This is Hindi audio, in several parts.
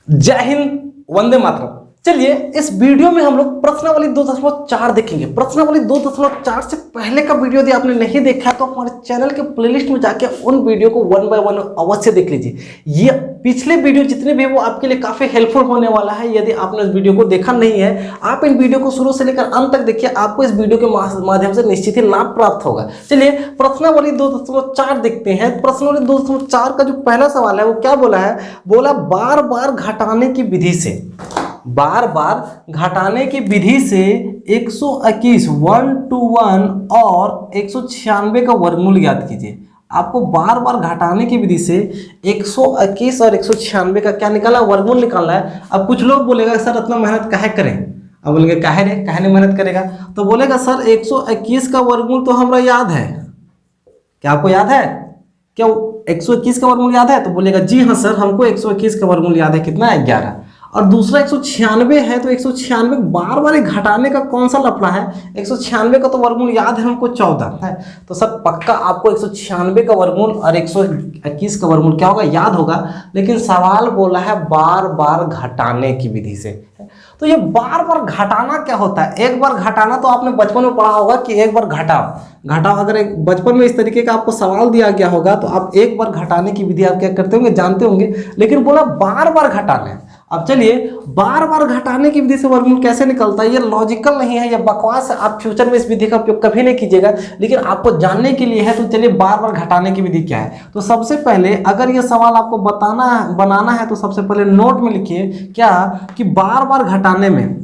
जय हिंद, वंदे मातरम। चलिए इस वीडियो में हम लोग प्रश्नावली 2.4 देखेंगे। प्रश्नावली 2.4 से पहले का वीडियो यदि आपने नहीं देखा तो हमारे चैनल के प्लेलिस्ट में जाके उन वीडियो को 1 बाय 1 अवश्य देख लीजिए। ये पिछले वीडियो जितने भी वो आपके लिए काफी हेल्पफुल होने वाला है। यदि आपने इस वीडियो को देखा नहीं है, आप इन वीडियो को शुरू से लेकर अंत तक देखिए, आपको इस वीडियो के माध्यम से निश्चित ही लाभ प्राप्त होगा। चलिए प्रश्नावली 2.4 देखते हैं। प्रश्नावली 2.4 का जो पहला सवाल है वो क्या बोला है? बोला बार बार घटाने की विधि से, बार बार घटाने की विधि से 121 1 to 1 और 196 का वर्गमूल ज्ञात कीजिए। आपको बार बार घटाने की विधि से 121 और 196 का क्या निकालना, वर्गमूल निकालना है। अब कुछ लोग बोलेगा सर इतना मेहनत काहे करें? अब बोलेंगे काहे रे, काहे नहीं मेहनत करेगा? तो बोलेगा सर 121 का वर्गमूल तो हमरा याद है। क्या आपको याद है? क्या 121 का वर्गमूल याद है? तो बोलेगा जी हाँ सर, हमको 121 का वर्गमूल याद है, कितना है? 11। और दूसरा 196 है, तो 196 बार बार घटाने का कौन सा लफड़ा है? 196 का तो वर्गमूल याद है हमको 14 है। तो सर पक्का आपको 196 का वर्गमूल और 121 का वर्गमूल क्या होगा, याद होगा। लेकिन सवाल बोला है बार बार घटाने की विधि से। तो ये बार बार घटाना क्या होता है? एक बार घटाना तो आपने बचपन में पढ़ा होगा कि एक बार घटाओ। अगर एक बचपन में इस तरीके का आपको सवाल दिया गया होगा तो आप एक बार घटाने की विधि आप क्या करते होंगे, जानते होंगे। लेकिन बोला बार बार घटाना है। अब चलिए बार बार घटाने की विधि से वर्गमूल कैसे निकलता है? ये लॉजिकल नहीं है, ये बकवास है। आप फ्यूचर में इस विधि का उपयोग कभी नहीं कीजिएगा, लेकिन आपको जानने के लिए है। तो चलिए बार बार घटाने की विधि क्या है। तो सबसे पहले अगर ये सवाल आपको बनाना है तो सबसे पहले नोट में लिखिए क्या कि बार बार घटाने में,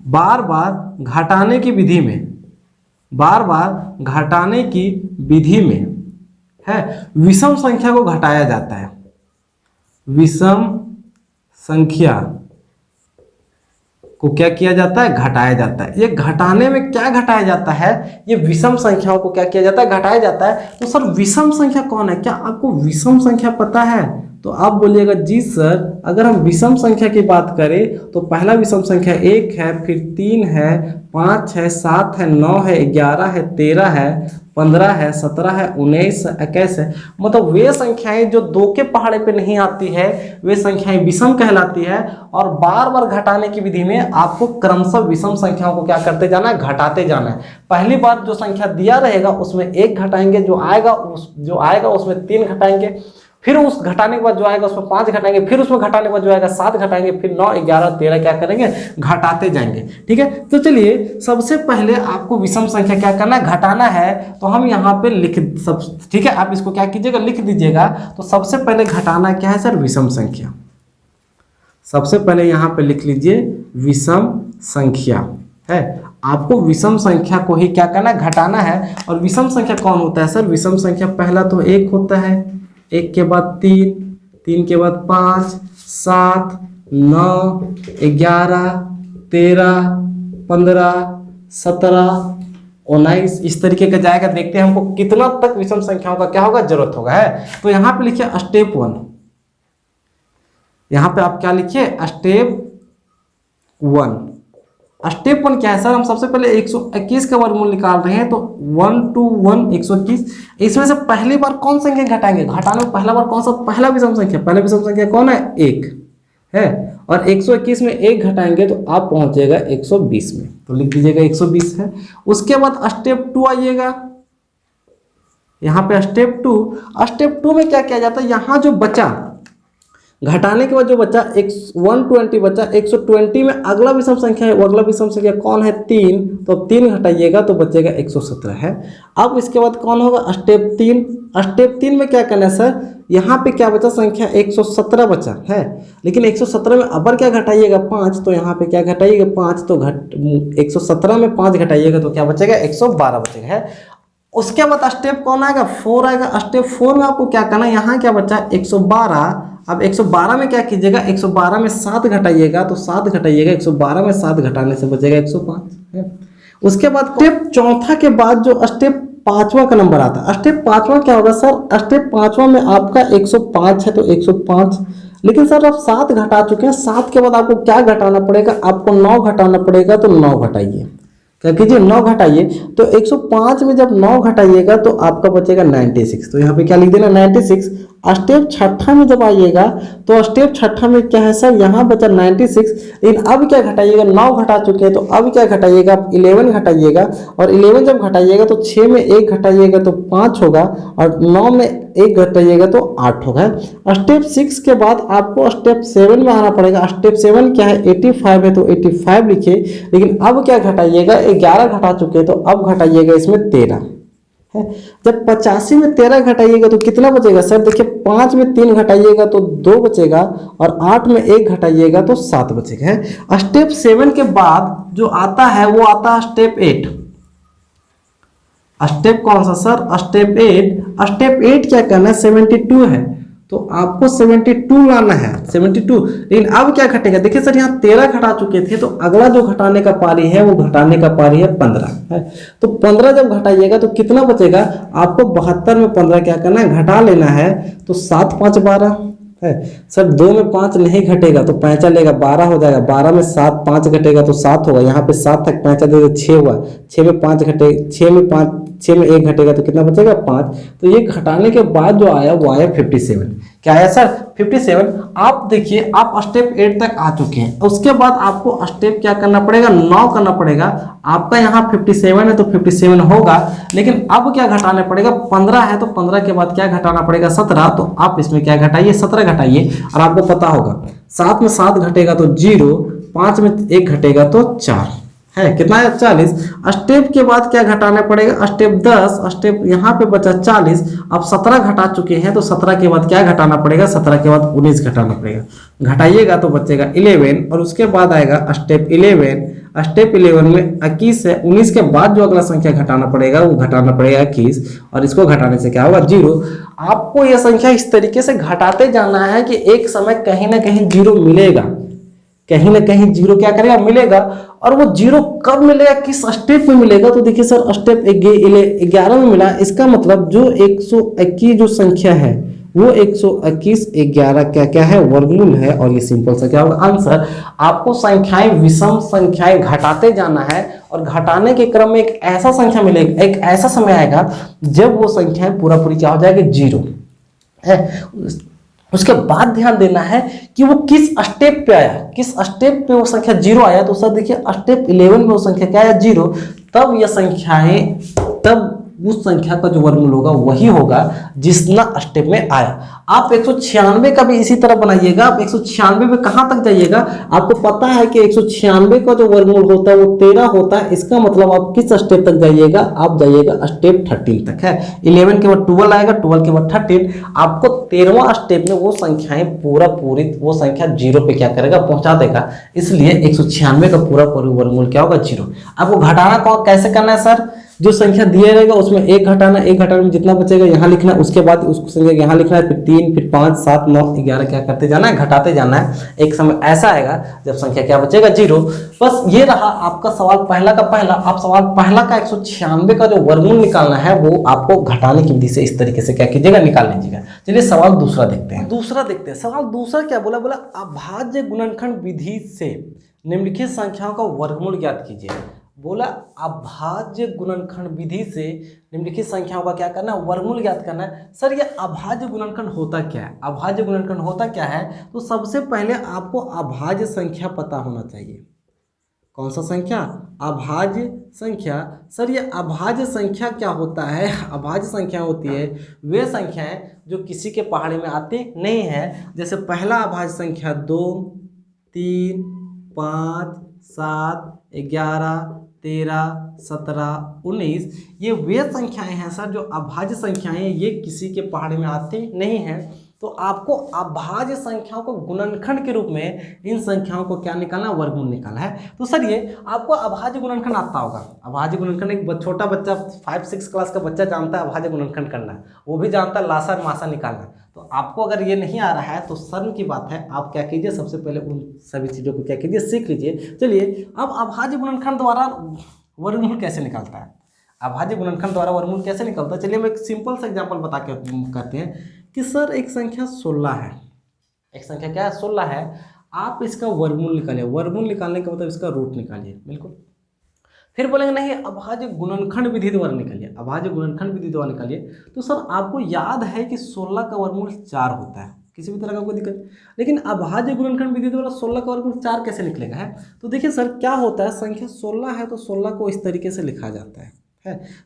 बार बार घटाने की विधि में, बार बार घटाने की विधि में है विषम संख्या को घटाया जाता है। विषम संख्या को क्या किया जाता है, घटाया जाता है। ये घटाने में क्या घटाया जाता है? ये विषम संख्याओं को क्या किया जाता है, घटाया जाता है। तो सर विषम संख्या कौन है? क्या आपको विषम संख्या पता है? तो आप बोलिएगा जी सर, अगर हम विषम संख्या की बात करें तो पहला विषम संख्या 1 है, फिर 3 है, 5 है, 7 है, 9 है, 11 है, 13 है, 15 है, 17 है, 19 है, 21 है। मतलब वे संख्याएं जो 2 के पहाड़े पे नहीं आती है वे संख्याएं विषम कहलाती है। और बार बार घटाने की विधि में आपको क्रमशः विषम संख्याओं को क्या करते जाना है, घटाते जाना है। पहली बार जो संख्या दिया रहेगा उसमें 1 घटाएंगे, जो आएगा उसमें 3 घटाएंगे, फिर उस घटाने के बाद जो आएगा उसमें 5 घटाएंगे, फिर उसमें घटाने के बाद जो आएगा 7 घटाएंगे, फिर 9 11 13 क्या करेंगे, घटाते जाएंगे। ठीक है, तो चलिए सबसे पहले आपको विषम संख्या क्या करना है, घटाना है। तो हम यहाँ पे ठीक है, आप इसको क्या कीजिएगा, लिख दीजिएगा। तो सबसे पहले घटाना क्या है सर, विषम संख्या। सबसे पहले यहाँ पे लिख लीजिए विषम संख्या है। आपको विषम संख्या को ही क्या करना है, घटाना है। और विषम संख्या कौन होता है सर? विषम संख्या पहला तो 1 होता है, 1 के बाद 3, 3 के बाद 5, 7, 9, 11, 13, 15, 17, 19 इस तरीके का जाएगा। देखते हैं हमको कितना तक विषम संख्याओं का क्या होगा, जरूरत होगा है। तो यहाँ पे लिखिए स्टेप 1। यहाँ पे आप क्या लिखिए, स्टेप 1। स्टेप 1 क्या है सर? हम सबसे पहले 121 का वर्गमूल निकाल रहे हैं। तो 1 to 1 121, इसमें से पहली बार कौन संख्या घटाएंगे? घटाने में पहला बार कौन सा, पहला विषम संख्या। पहला विषम संख्या कौन है, 1 है। और 121 में 1 घटाएंगे तो आप पहुंचेगा 120 में। तो लिख दीजिएगा 120 है। उसके बाद स्टेप 2 आइएगा। यहाँ पे स्टेप 2 में क्या किया जाता है, यहाँ जो बचा घटाने के बाद जो बचा 120 बचा, 120 में अगला विषम संख्या है। वो अगला विषम संख्या कौन है, 3। तो 3 घटाइएगा तो बचेगा 117 है। अब इसके बाद कौन होगा, स्टेप 3। स्टेप 3 में क्या करना है सर, यहाँ पे क्या बचा, संख्या 117 बचा है। लेकिन 117 में अबर क्या घटाइएगा, 5। तो यहाँ पे क्या घटाइएगा, 5। तो 117 में 5 घटाइएगा तो क्या बचेगा, 112 बचेगा है। उसके बाद स्टेप कौन आएगा, 4 आएगा। स्टेप 4 में आपको क्या करना है, यहाँ क्या बचा 112। अब 112 में क्या कीजिएगा, 112 में 7 घटाइएगा तो 7 घटाइएगा, 112 में 7 घटाने से बचेगा 105 है। उसके बाद स्टेप 4 के बाद जो स्टेप 5वां का नंबर आता है, स्टेप 5वां क्या होगा सर, स्टेप 5वां में आपका 105 है तो 105। लेकिन सर आप 7 घटा चुके हैं, 7 के बाद आपको क्या घटाना पड़ेगा, आपको 9 घटाना पड़ेगा। तो 9 घटाइए, क्या कीजिए, 9 घटाइए। तो 105 में जब 9 घटाइएगा तो आपका बचेगा 96। तो यहाँ पे क्या लिख देना, 96। स्टेप छठा में जब आइएगा तो स्टेप छठा में क्या है सर, यहाँ बचा 96, लेकिन अब क्या घटाइएगा, 9 घटा चुके हैं तो अब क्या घटाइएगा, 11 घटाइएगा, और 11 जब घटाइएगा तो 6 में 1 घटाइएगा तो 5 होगा, और 9 में 1 घटाइएगा तो 8 होगा। स्टेप 6 के बाद आपको स्टेप 7 में आना पड़ेगा। स्टेप 7 क्या है, 85 है तो 85 लिखिए, लेकिन अब क्या घटाइएगा, 11 घटा चुके हैं तो अब घटाइएगा इसमें 13 है। जब 85 में 13 घटाइएगा तो कितना बचेगा सर, देखिए 5 में 3 घटाइएगा तो 2 बचेगा, और 8 में 1 घटाइएगा तो 7 बचेगा है। स्टेप 7 के बाद जो आता है वो आता है स्टेप 8। स्टेप कौन सा सर, स्टेप 8। स्टेप 8 क्या करना है, 72 है तो आपको 72 लाना है, 72। लेकिन अब क्या घटेगा, देखिए सर यहाँ 13 घटा चुके थे तो अगला जो घटाने का पारी है वो घटाने का पारी है 15 है। तो 15 जब घटाइएगा तो कितना बचेगा, आपको 72 में 15 क्या करना है, घटा लेना है। तो 7 5 12 है सर, 2 में 5 नहीं घटेगा तो 5 लेगा, 12 हो जाएगा। 12 में 7 5 घटेगा तो 7 होगा, यहाँ पे 7 तक 5 दे 6 हुआ। 6 में 5 घटे, 6 में 5, 6 में 1 घटेगा तो कितना बचेगा, 5। तो ये घटाने के बाद जो आया वो आया 57। क्या आया सर, 57। आप देखिए आप स्टेप 8 तक आ चुके हैं, उसके बाद आपको स्टेप क्या करना पड़ेगा, 9 करना पड़ेगा। आपका यहाँ 57 है तो 57 होगा, लेकिन अब क्या घटाना पड़ेगा, 15 है तो 15 के बाद क्या घटाना पड़ेगा, 17। तो आप इसमें क्या घटाइए, 17 घटाइए, और आपको पता होगा 7 में 7 घटेगा तो 0, 5 में 1 घटेगा तो 4 है, कितना है 40। स्टेप के बाद क्या घटाना पड़ेगा, स्टेप 10। स्टेप यहाँ पे बचा 40, अब 17 घटा चुके हैं तो 17 के बाद क्या घटाना पड़ेगा, 17 के बाद 19 घटाना पड़ेगा। घटाइएगा तो बचेगा 11, और उसके बाद आएगा स्टेप 11। स्टेप 11 में 21 है, 19 के बाद जो अगला संख्या घटाना पड़ेगा वो घटाना पड़ेगा 21, और इसको घटाने से क्या होगा, 0। आपको यह संख्या इस तरीके से घटाते जाना है कि एक समय कहीं ना कहीं 0 मिलेगा, कहीं ना कहीं 0 क्या करेगा, मिलेगा। और वो 0 कब मिलेगा, किस स्टेप में मिलेगा, तो देखिए सर स्टेप 11 में मिला। इसका मतलब जो 121 जो संख्या है वो 121 11 क्या क्या है, वर्गमूल है। और ये सिंपल सा क्या होगा आंसर। आपको संख्याएं, विषम संख्याएं घटाते जाना है, और घटाने के क्रम में एक ऐसा संख्या मिलेगा, एक ऐसा समय आएगा जब वो संख्याएं पूरा पूरी क्या हो जाएगी, 0 है। उसके बाद ध्यान देना है कि वो किस स्टेप पे आया, किस स्टेप पे वो संख्या 0 आया। तो सर देखिए स्टेप 11 में वो संख्या क्या आया, 0। तब यह संख्याएं, तब उस संख्या का जो वर्गमूल होगा वही होगा जिसना स्टेप में आया। आप 196 का भी इसी तरह बनाइएगा। आप 196 में कहां तक जाइएगा, आपको पता है कि 196 का जो वर्गमूल होता है वो 13 होता है। इसका मतलब आप किस स्टेप तक जाइएगा, आप जाइएगा स्टेप 13 तक है। 11 के बाद 12 आएगा, 12 के बाद 13। आपको 13वां स्टेप में वो संख्याएं पूरी वो संख्या 0 पे क्या करेगा, पहुंचा देगा। इसलिए 196 का पूरा वर्गमूल क्या होगा, 0। आपको घटाना कैसे करना है सर, जो संख्या दिया रहेगा उसमें 1 घटाना, 1 घटाने में जितना बचेगा यहाँ लिखना, उसके बाद उसको संख्या यहाँ लिखना है, फिर 3, फिर 5, 7, 9, 11 क्या करते जाना है, घटाते जाना है। एक समय ऐसा आएगा जब संख्या क्या बचेगा, 0। बस ये रहा आपका सवाल पहला का पहला। आप सवाल पहला का 196 का जो वर्गमूल निकालना है वो आपको घटाने की विधि से इस तरीके से क्या कीजिएगा, निकाल लीजिएगा। चलिए सवाल दूसरा देखते हैं। सवाल दूसरा क्या बोला, अभाज्य गुणनखंड विधि से निम्नलिखित संख्याओं का वर्गमूल ज्ञात कीजिए। बोला अभाज्य गुणनखंड विधि से निम्नलिखित संख्याओं का क्या करना है, वर्गमूल ज्ञात करना है। सर ये अभाज्य गुणनखंड होता क्या है, अभाज्य गुणनखंड होता क्या है, तो सबसे पहले आपको अभाज्य संख्या पता होना चाहिए। कौन सा संख्या, अभाज्य संख्या। सर ये अभाज्य संख्या क्या होता है, अभाज्य संख्या होती है वे संख्याएं जो किसी के पहाड़ी में आती नहीं है। जैसे पहला अभाज्य संख्या 2, 3, 5, 7, 11, 13, 17, 19, ये वे संख्याएं हैं सर जो अभाज्य संख्याएं, ये किसी के पहाड़ी में आती नहीं हैं। तो आपको अभाज्य संख्याओं को गुणनखंड के रूप में इन संख्याओं को क्या निकालना, वर्गमूल निकालना है। तो सर ये आपको अभाज्य गुणनखंड आता होगा। अभाज्य गुणनखंड एक छोटा बच्चा 5-6 क्लास का बच्चा जानता है अभाज्य गुणनखंड करना, वो भी जानता है लासा और मासा निकालना। तो आपको अगर ये नहीं आ रहा है तो शर्म की बात है, आप क्या कीजिए, सबसे पहले उन सभी चीज़ों को क्या कीजिए, सीख लीजिए। चलिए अब अभाज्य गुणनखंड द्वारा वर्गमूल कैसे निकालता है, अभाज्य गुणनखंड द्वारा वर्गमूल कैसे निकलता है। चलिए हम एक सिंपल सा एग्जांपल बता के कहते हैं कि सर एक संख्या 16 है, एक संख्या क्या है, 16 है। आप इसका वर्गमूल निकालिए। वर्गमूल निकालने का मतलब इसका रूट निकालिए। बिल्कुल फिर बोलेंगे नहीं अभाज्य गुणनखंड विधि द्वारा निकालिए, अभाज्य गुणनखंड विधि द्वारा निकालिए। तो सर आपको याद है कि 16 का वर्गमूल 4 होता है, किसी भी तरह का कोई दिक्कत, लेकिन अभाज्य गुणनखंड विधि द्वारा 16 का वर्गमूल 4 कैसे निकलेगा है? तो देखिए सर क्या होता है, संख्या 16 है तो 16 को इस तरीके से लिखा जाता है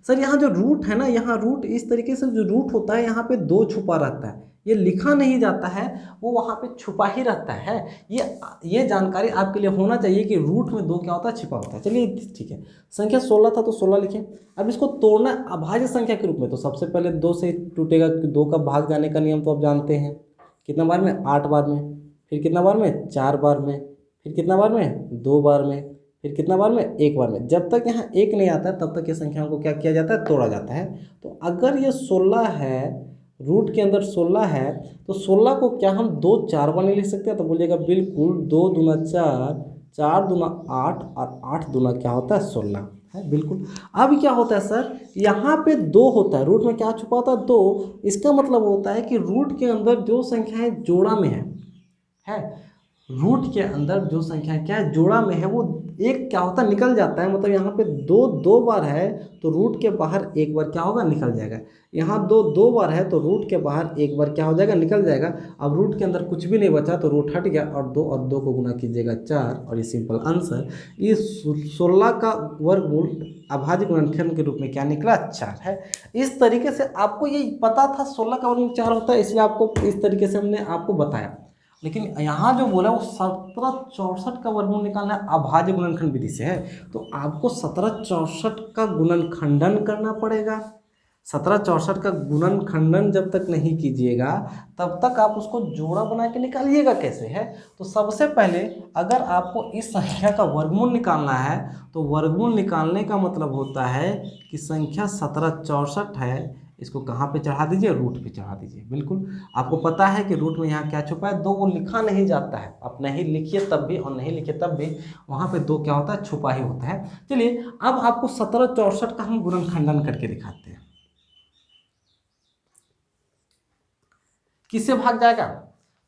सर। यहाँ जो रूट है ना, यहाँ रूट इस तरीके से जो रूट होता है यहाँ पे 2 छुपा रहता है, ये लिखा नहीं जाता है, वो वहाँ पे छुपा ही रहता है। ये जानकारी आपके लिए होना चाहिए कि रूट में 2 क्या होता है, छिपा होता है। चलिए ठीक है, संख्या 16 था तो 16 लिखें। अब इसको तोड़ना अभाज्य संख्या के रूप में, तो सबसे पहले 2 से टूटेगा, 2 का भाग जाने का नियम तो आप जानते हैं, कितना बार में, 8 बार में, फिर कितना बार में, 4 बार में, फिर कितना बार में, 2 बार में, फिर कितना बार में, 1 बार में। जब तक यहाँ 1 नहीं आता है तब तक ये संख्याओं को क्या किया जाता है, तोड़ा जाता है। तो अगर ये 16 है, रूट के अंदर 16 है, तो 16 को क्या हम 2 4 बार नहीं लिख सकते? तो बोलिएगा बिल्कुल, 2 दूना 4, 4 दूना 8 और 8 दूना क्या होता है, 16 है, बिल्कुल। अब क्या होता है सर, यहाँ पे 2 होता है, रूट में क्या छुपा होता है, 2। इसका मतलब होता है कि रूट के अंदर जो संख्याएं जोड़ा में है, रूट के अंदर जो संख्या क्या है, जोड़ा में है, वो एक क्या होता है, निकल जाता है। मतलब यहाँ पे 2 बार है तो रूट के बाहर 1 बार क्या होगा, निकल जाएगा। यहाँ 2 बार है तो रूट के बाहर 1 बार क्या हो जाएगा, निकल जाएगा। अब रूट के अंदर कुछ भी नहीं बचा तो रूट हट गया, और 2 को गुना कीजिएगा 4, और ये सिंपल आंसर, इस 16 का वर्गमूल अभाज्य गुणनखंड के रूप में क्या निकला, 4 है। इस तरीके से आपको ये पता था 16 का वर्गमूल 4 होता है, इसलिए आपको इस तरीके से हमने आपको बताया। लेकिन यहाँ जो बोला वो 1764 का वर्गमूल निकालना है अभाज्य गुणनखंड विधि से है, तो आपको 1764 का गुणनखंडन करना पड़ेगा। 1764 का गुणनखंडन जब तक नहीं कीजिएगा तब तक आप उसको जोड़ा बना के निकालिएगा कैसे है? तो सबसे पहले अगर आपको इस संख्या का वर्गमूल निकालना है तो वर्गमूल निकालने का मतलब होता है कि संख्या 1764 है, इसको कहाँ पे चढ़ा दीजिए, रूट पे चढ़ा दीजिए। बिल्कुल आपको पता है कि रूट में यहाँ क्या छुपा है, 2 को लिखा नहीं जाता है, आप नहीं लिखिए तब भी और नहीं लिखिए तब भी वहाँ पे 2 क्या होता है, छुपा ही होता है। चलिए अब आपको 1764 का हम गुणनखंडन करके दिखाते हैं। किससे भाग जाएगा?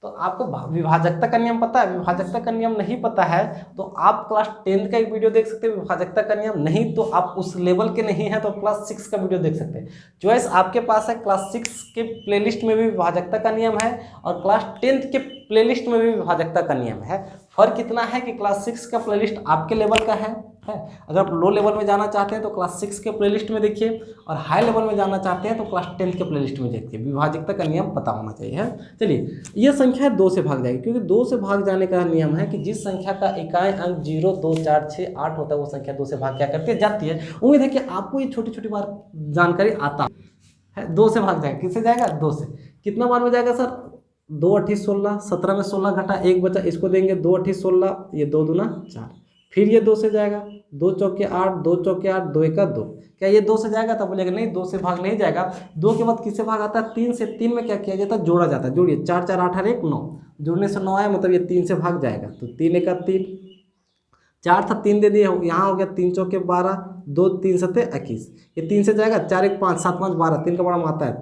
तो आपको विभाजकता का नियम पता है? विभाजकता का नियम नहीं पता है तो आप क्लास 10 का एक वीडियो देख सकते हैं विभाजकता का नियम, नहीं तो आप उस लेवल के नहीं है तो क्लास 6 का वीडियो देख सकते हैं। चॉइस आपके पास है, क्लास 6 के प्लेलिस्ट में भी विभाजकता का नियम है और क्लास 10 के प्लेलिस्ट में भी विभाजकता का नियम है। फर्क इतना है कि क्लास 6 का प्लेलिस्ट आपके लेवल का है। अगर आप लो लेवल में जाना चाहते हैं तो क्लास 6 के प्लेलिस्ट में देखिए, और हाई लेवल में जाना चाहते हैं तो क्लास 10 के प्लेलिस्ट में देखिए। विभाजकता का नियम पता होना चाहिए है। चलिए ये संख्या 2 से भाग जाएगी, क्योंकि 2 से भाग जाने का नियम है कि जिस संख्या का इकाई अंक 0, 2, 4, 6, 8 होता है वो संख्या 2 से भाग क्या करती है, जाती है। उम्मीद है कि आपको ये छोटी छोटी बार जानकारी आता है। 2 से भाग जाएगा, किससे जाएगा, 2 से। कितना बार में जाएगा सर, 2 8 16, 17 में 16 घटा 1 बचा, इसको देंगे 2 8 16, ये 2 दूना 4, फिर ये 2 से जाएगा, 2 चौके 8, 2 चौके 8, 2 एका 2। क्या ये 2 से जाएगा? तब बोलेगा नहीं 2 से भाग नहीं जाएगा। 2 के बाद किससे भाग आता है, 3 से। 3 में क्या किया जाता है, जोड़ा जाता है। जोड़िए 4 4 8 1 9, जोड़ने से 9 आया, मतलब ये 3 से भाग जाएगा। तो 3 एका 3, 4 था 3 दे दिए, यहाँ हो गया 3 चौके 12, 2 3 सते 21, ये 3 से जाएगा। 4 1 5, 7 5 12, 3 का बड़ा आता है,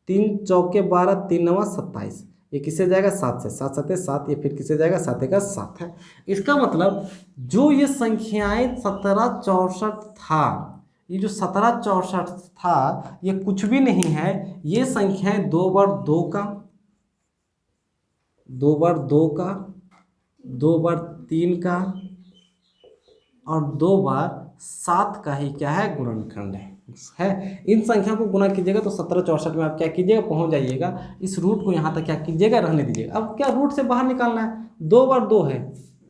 3 चौके 12, 3 9 27, ये किससे जाएगा, 7 से। 7 7 7, ये फिर किससे जाएगा, 7 का 7 है। इसका मतलब जो ये संख्याएं 1764 था, ये जो 1764 था ये कुछ भी नहीं है, ये संख्याएं 2 बार 2 का, 2 बार 2 का, 2 बार 3 का और 2 बार 7 का ही क्या है, गुणनखंड है। इन संख्या को गुना कीजिएगा तो 1764 में आप क्या कीजिएगा, पहुंच जाइएगा। इस रूट को यहाँ तक क्या कीजिएगा, रहने दीजिएगा। अब क्या रूट से बाहर निकालना है, 2 बार 2 है,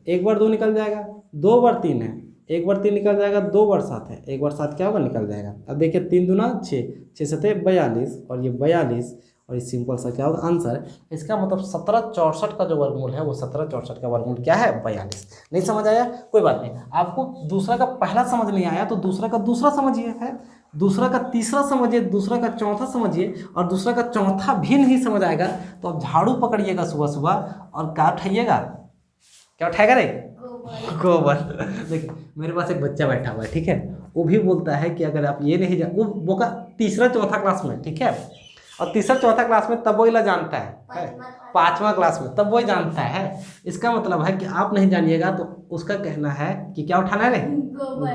1 बार 2 निकल जाएगा, 2 बार 3 है, 1 बार 3 निकल जाएगा, 2 बार 7 है, 1 बार 7 क्या होगा, निकल जाएगा। अब देखिए 3 दूना 6, 6 सते 42, और ये 42, और ये सिंपल सा क्या होगा, आंसर। इसका मतलब 1764 का जो वर्गमूल है वो 1764 का वर्गमूल क्या है, 42। नहीं समझ आया, कोई बात नहीं। आपको दूसरा का पहला समझ नहीं आया तो दूसरा का दूसरा समझिए, है दूसरा का तीसरा समझिए, दूसरा का चौथा समझिए, और दूसरा का चौथा भी नहीं समझ आएगा तो आप झाड़ू पकड़िएगा सुबह सुबह और क्या उठाइएगा, क्या उठाएगा रे, गोबर। देखिए मेरे पास एक बच्चा बैठा हुआ है, ठीक है, वो भी बोलता है कि अगर आप ये नहीं वो बोका तीसरा चौथा क्लास में, ठीक है, और तीसरा चौथा क्लास में तब वो इला जानता है, पांचवा क्लास में तब वो जानता है। इसका मतलब है कि आप नहीं जानिएगा तो उसका कहना है कि क्या उठाना है रे,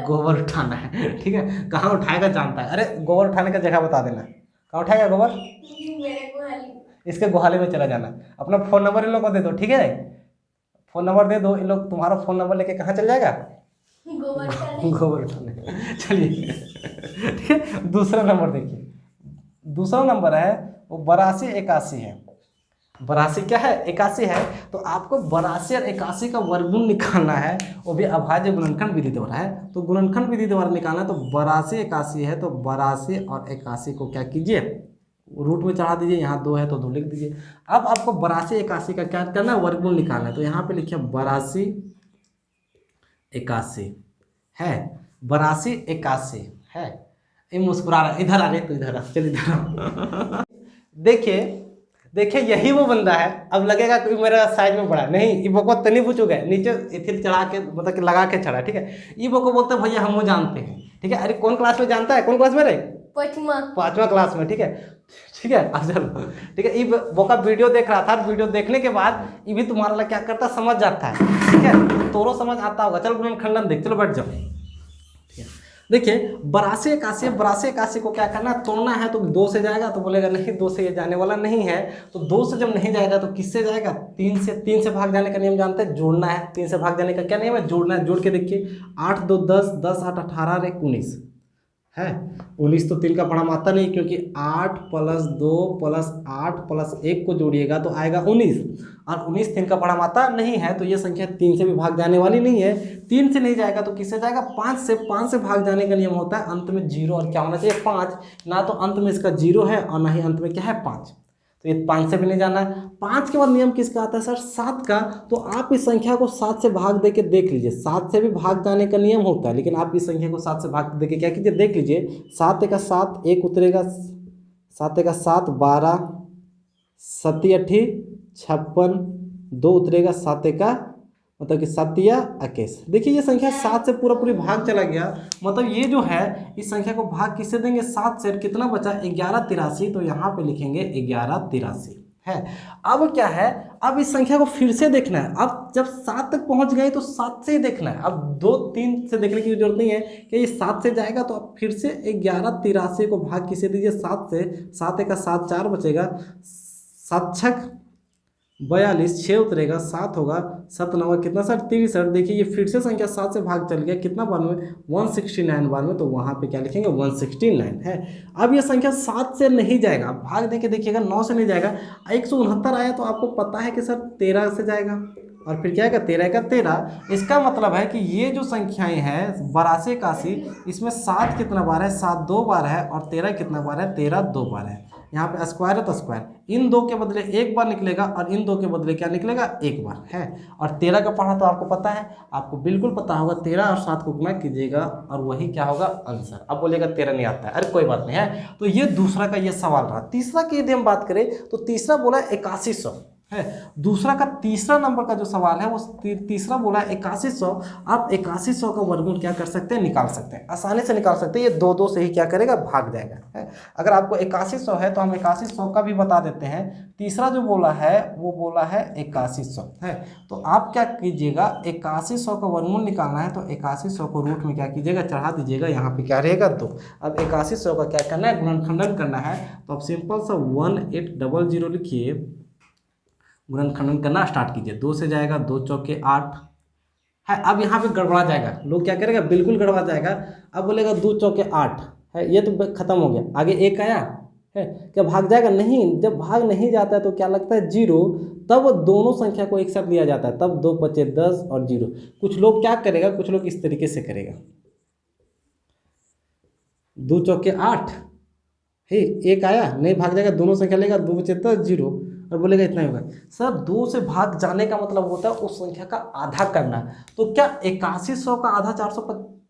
गोबर उठाना है। ठीक है, कहाँ उठाएगा जानता है। अरे गोबर उठाने का जगह बता देना, कहाँ उठाएगा गोबर, इसके गुहाले में चला जाना। अपना फ़ोन नंबर इन लोग को दे दो, ठीक है, फ़ोन नंबर दे दो, इन लोग तुम्हारा फ़ोन नंबर लेके कहाँ चल जाएगा, गोबर उठाने। चलिए ठीक है, दूसरा नंबर देखिए। दूसरा नंबर है वो 82 81 है। 82 क्या है, 81 है। तो आपको 82 और 81 का वर्गमूल निकालना है, वो भी अभाज्य गुणनखंड विधि द्वारा है। तो गुणनखंड विधि द्वारा निकालना है, तो 82 81 है, तो 82 और 81 को क्या कीजिए, रूट में चढ़ा दीजिए। यहाँ 2 है तो 2 लिख दीजिए। अब आपको 82 81 का क्या करना है, वर्गमूल निकालना है। तो यहाँ पे लिखिए 82 81 है, 82 81 है। ये मुस्कुरा रहा है, इधर आ रहे तो इधर आ, चल इधर आ। देखिए देखिए यही वो बंदा है। अब लगेगा कि मेरा साइज में बड़ा नहीं, ये को तनी पूछो गए नीचे इथिर चढ़ा के मतलब कि लगा के चढ़ा। ठीक है, ये को बोलते हैं भैया हम वो जानते हैं। ठीक है, अरे कौन क्लास में जानता है, कौन क्लास में रहे, पांचवा क्लास में। ठीक है ठीक है, अब चलो ठीक है। ये वो का वीडियो देख रहा था, वीडियो देखने के बाद ये भी तुम्हारा ला क्या करता समझ जाता है। ठीक है, तोरो समझ आता होगा। चलो गुणनखंडन देख, चलो बैठ जाओ। देखिए 82 81, 82 81 को क्या करना, तोड़ना है। तो 2 से जाएगा तो बोलेगा नहीं 2 से ये जाने वाला नहीं है। तो 2 से जब नहीं जाएगा तो किससे जाएगा, 3 से। 3 से भाग जाने का नियम जानते हैं, जोड़ना है। 3 से भाग जाने का क्या नियम है, जोड़ना है। जोड़ के देखिए 8 2 10, 10 8 18 और 1 19 है। 19 तो 3 का पढ़ा आता नहीं, क्योंकि 8 + 2 + 8 + 1 को जोड़िएगा तो आएगा 19, और 19 3 का पढ़ा आता नहीं है। तो ये संख्या 3 से भी भाग जाने वाली नहीं है। 3 से नहीं जाएगा तो किससे जाएगा, 5 से। 5 से भाग जाने का नियम होता है अंत में 0 और क्या होना चाहिए, 5। ना तो अंत में इसका 0 है और ना ही अंत में क्या है, 5। तो ये 5 से भी नहीं जाना है। 5 के बाद नियम किसका आता है सर, 7 का। तो आप इस संख्या को 7 से भाग दे के देख लीजिए। 7 से भी भाग जाने का नियम होता है, लेकिन आप इस संख्या को 7 से भाग दे के क्या कीजिए, देख लीजिए। 7 × 7 1 उतरेगा, 7 × 7 12, 7 × 8 56, 2 उतरेगा, 7 × मतलब कि 7 या 21। देखिए ये संख्या 7 से पूरी भाग चला गया। मतलब ये जो है इस संख्या को भाग किससे देंगे, 7 से। कितना बचा, 1183। तो यहाँ पे लिखेंगे 1183 है। अब क्या है, अब इस संख्या को फिर से देखना है। अब जब 7 तक पहुंच गए तो 7 से ही देखना है। अब 2 3 से देखने की जरूरत नहीं है कि ये 7 से जाएगा। तो अब फिर से 1183 को भाग किसे दीजिए, 7 से। 7 × 7 4 बचेगा, 7 × 6 42, 6 उतरेगा, 7 होगा, 7 9 कितना सर, 63। देखिए ये फिर से संख्या 7 से भाग चल गया, कितना 92, 169 92। तो वहाँ पे क्या लिखेंगे, 169 है। अब ये संख्या 7 से नहीं जाएगा, भाग दे के देखिएगा 9 से नहीं जाएगा। 169 आया तो आपको पता है कि सर 13 से जाएगा, और फिर क्या आएगा, 13 का 13। इसका मतलब है कि ये जो संख्याएं हैं 82 81, इसमें 7 कितना बार है, 7 2 बार है, और 13 कितना बार है, 13 2 बार है। यहाँ पे स्क्वायर है तो स्क्वायर, इन 2 के बदले 1 बार निकलेगा, और इन 2 के बदले क्या निकलेगा, 1 बार है। और 13 का पढ़ा तो आपको पता है, आपको बिल्कुल पता होगा। 13 और 7 को गुणा कीजिएगा और वही क्या होगा, आंसर। अब बोलेगा 13 नहीं आता है, अरे कोई बात नहीं है। तो ये दूसरा का ये सवाल रहा। तीसरा की यदि हम बात करें तो तीसरा बोला 8100 है। दूसरा का तीसरा नंबर का जो सवाल है वो तीसरा बोला 8100। आप 8100 का वर्गमूल क्या कर सकते हैं, निकाल सकते हैं, आसानी से निकाल सकते हैं। ये 2 2 से ही क्या करेगा, भाग जाएगा है। अगर आपको 8100 है तो हम 8100 का भी बता देते हैं। तीसरा जो बोला है वो बोला है 8100 है। तो आप क्या कीजिएगा, 8100 का वर्गमूल निकालना है। तो 8100 को रूट में क्या कीजिएगा, चढ़ा दीजिएगा। यहाँ पे क्या रहेगा, 2। अब 8100 का क्या करना है, गुणनखंडन करना है। तो आप सिंपल सा 1800 लिखिए, गुणनखंडन करना स्टार्ट कीजिए। 2 से जाएगा, 2 चौके 8 है। अब यहाँ पे गड़बड़ा जाएगा, लोग क्या करेगा, बिल्कुल गड़बड़ा जाएगा। अब बोलेगा 2 चौके 8 है, ये तो खत्म हो गया। आगे 1 आया है, क्या भाग जाएगा, नहीं। जब भाग नहीं जाता है तो क्या लगता है, 0। तब दोनों संख्या को एक साथ लिया जाता है, तब 2 5 10 और 0। कुछ लोग क्या करेगा, कुछ लोग इस तरीके से करेगा, 2 चौके 8 है, 1 आया, नहीं भाग जाएगा, दोनों संख्या लेगा, 2 5 10 0, और बोलेगा इतना ही होगा। सर 2 से भाग जाने का मतलब होता है उस संख्या का आधा करना। तो क्या 8100 का आधा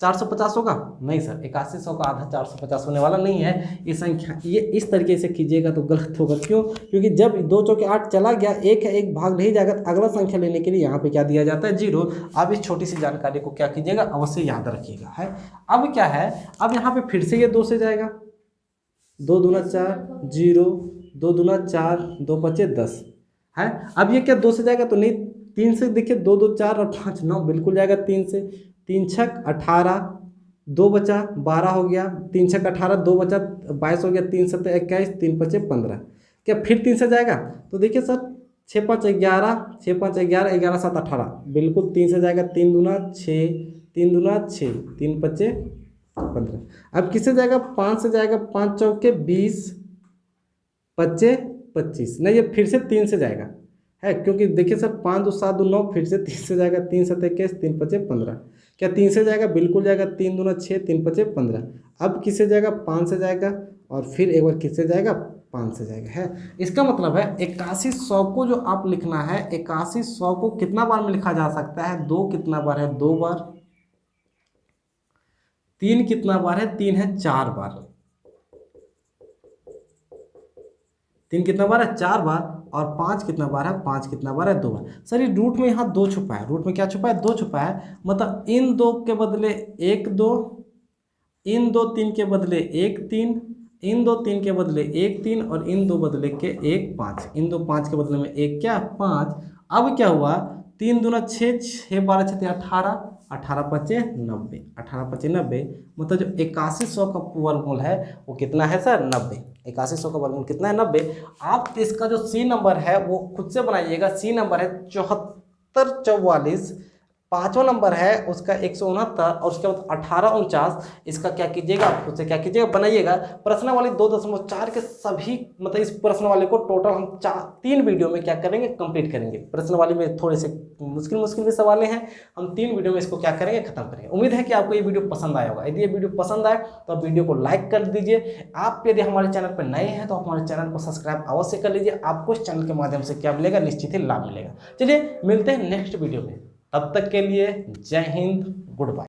450 होगा, नहीं सर, 8100 का आधा 450 होने वाला नहीं है। ये संख्या ये इस तरीके से कीजिएगा तो गलत होगा। क्यों, क्योंकि जब 2 चौके 8 चला गया, 1 है, 1 भाग नहीं जाएगा, तो अगला संख्या लेने के लिए यहाँ पे क्या दिया जाता है, 0। अब इस छोटी सी जानकारी को क्या कीजिएगा, अवश्य याद रखिएगा है। अब क्या है, अब यहाँ पे फिर से ये 2 से जाएगा, 2 दूना 4 0 2 दूना 4, 2 बचे 10 है। अब ये क्या 2 से जाएगा तो नहीं, 3 से देखिए 2 2 4 और 5 9 बिल्कुल जाएगा 3 से, 3 छक 18, 2 बचा 12 हो गया, 3 छक 18, 2 बचा 22 हो गया, 3 सत्ते 21, 3 पचे 15। क्या फिर 3 से जाएगा तो देखिए सर 6 5 11, 6 5 11, 11 7 18 बिल्कुल 3 से जाएगा, 3 दूना 6, 3 दूना 6, 3 पचे 15। अब किससे जाएगा, 5 से जाएगा, 5 चौके 20, पच्चे 25, नहीं ये फिर से 3 से जाएगा है, क्योंकि देखिए सर 5 2 7 2 9, फिर से 3 से जाएगा, 3 7 21, 3 पचे 15। क्या 3 से जाएगा, बिल्कुल जाएगा, 3 दूना 6, 3 पचे 15। अब किससे जाएगा, 5 से जाएगा, और फिर एक बार किससे जाएगा, 5 से जाएगा है। इसका मतलब है 8100 को जो आप लिखना है, 8100 को कितना बार में लिखा जा सकता है, 2 कितना बार है, 2 बार, 3 कितना बार है, 3 है 4 बार, 3 कितना बार है, 4 बार, और 5 कितना बार है, 5 कितना बार है, 2 बार। सर ये रूट में यहाँ 2 छुपा है, रूट में क्या छुपा है, 2 छुपा है, मतलब इन 2 के बदले 1 2, इन 2 3 के बदले 1 3, इन 2 3 के बदले 1 3, और इन 2 बदले के 1 5, इन 2 5 के बदले में 1 क्या 5। अब क्या हुआ, 3 दूना 6, 6 12 6 18, 18 पचे 90, 18 पचे 90, मतलब जो 8100 का वर्गमूल है वो कितना है सर, 90। 8100 का वर्गमूल कितना है, 90। आप इसका जो सी नंबर है वो खुद से बनाइएगा। सी नंबर है 7444, 5वां नंबर है उसका 169, और उसके बाद 1849। इसका क्या कीजिएगा, खुद से क्या कीजिएगा, बनाइएगा। प्रश्न वाले 2.4 के सभी, मतलब इस प्रश्न वाले को टोटल हम 3 वीडियो में क्या करेंगे, कंप्लीट करेंगे। प्रश्न वाले में थोड़े से मुश्किल भी सवाल हैं, हम 3 वीडियो में इसको क्या करेंगे, खत्म करेंगे। उम्मीद है कि आपको ये वीडियो पसंद आया होगा। यदि ये वीडियो पसंद आए तो आप वीडियो को लाइक कर दीजिए। आप यदि हमारे चैनल पर नए हैं तो हमारे चैनल को सब्सक्राइब अवश्य कर लीजिए। आपको इस चैनल के माध्यम से क्या मिलेगा, निश्चित ही लाभ मिलेगा। चलिए मिलते हैं नेक्स्ट वीडियो में, तब तक के लिए जय हिंद, गुड बाय।